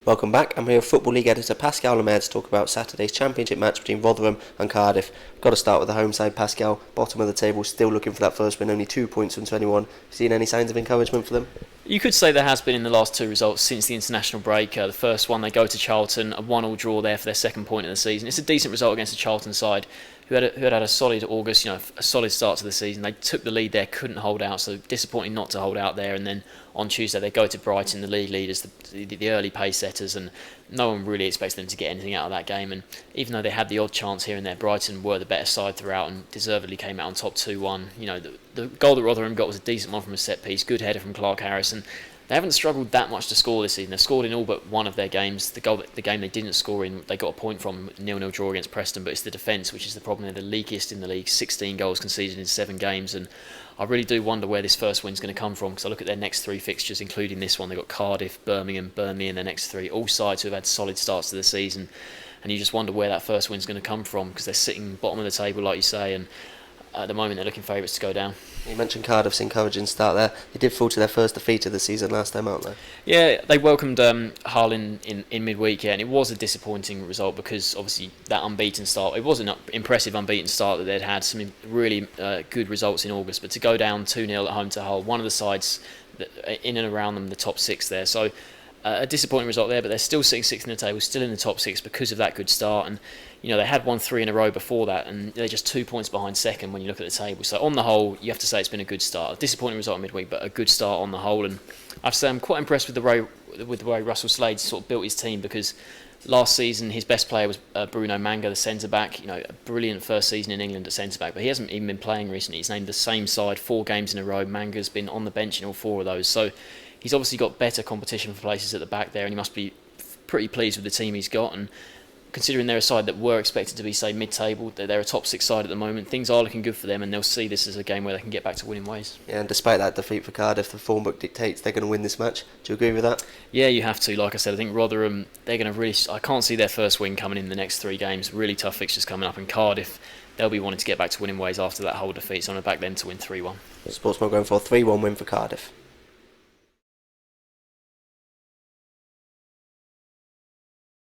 Welcome back. I'm here with Football League editor Pascal Lemaire to talk about Saturday's championship match between Rotherham and Cardiff. We've got to start with the home side, Pascal. Bottom of the table, still looking for that first win, only 2 points from 21. Seen any signs of encouragement for them? You could say there has been in the last two results since the international break. The first one, they go to Charlton, a 1-1 draw there for their second point of the season. It's a decent result against the Charlton side, who had a solid August, a solid start to the season. They took the lead there, couldn't hold out, so disappointing not to hold out there. And then on Tuesday they go to Brighton, the league leaders, the early pace setters, and no one really expects them to get anything out of that game. And even though they had the odd chance here and there, Brighton were the better side throughout and deservedly came out on top 2-1. The goal that Rotherham got was a decent one from a set piece, good header from Clark Harris, and they haven't struggled that much to score this season. They've scored in all but one of their games. The game they didn't score in, they got a point from 0-0 draw against Preston, but it's the defence which is the problem. They're the leakiest in the league, 16 goals conceded in 7 games, and I really do wonder where this first win's going to come from, because I look at their next 3 fixtures, including this one. They've got Cardiff, Birmingham, Burnley in their next 3, all sides who have had solid starts to the season, and you just wonder where that first win's going to come from, because they're sitting bottom of the table, like you say, and at the moment they're looking favourites to go down. You mentioned Cardiff's encouraging start there. They did fall to their first defeat of the season last time out, though. Yeah, they welcomed Hull in midweek, and it was a disappointing result because obviously that unbeaten start, it was an impressive unbeaten start that they'd had some really good results in August, but to go down 2-0 at home to Hull, one of the sides in and around them, the top 6 there, so a disappointing result there, but they're still sitting 6th in the table, still in the top 6 because of that good start. And they had won 3 in a row before that, and they're just 2 points behind second when you look at the table. So on the whole, you have to say it's been a good start. A disappointing result midweek, but a good start on the whole. And I have to say I'm quite impressed with the way Russell Slade sort of built his team, because last season his best player was Bruno Manga, the centre back. A brilliant first season in England at centre back, but he hasn't even been playing recently. He's named the same side 4 games in a row. Manga's been on the bench in all 4 of those. So he's obviously got better competition for places at the back there, and he must be pretty pleased with the team he's got. And considering they're a side that were expected to be, say, mid-table, they're a top 6 side at the moment, things are looking good for them, and they'll see this as a game where they can get back to winning ways. Yeah, and despite that defeat for Cardiff, the form book dictates they're going to win this match. Do you agree with that? Yeah, you have to. Like I said, I think Rotherham, they're going to really... I can't see their first win coming in the next 3 games. Really tough fixtures coming up. And Cardiff, they'll be wanting to get back to winning ways after that whole defeat, so I'm going to back them to win 3-1. Sportsman going for a 3-1 win for Cardiff.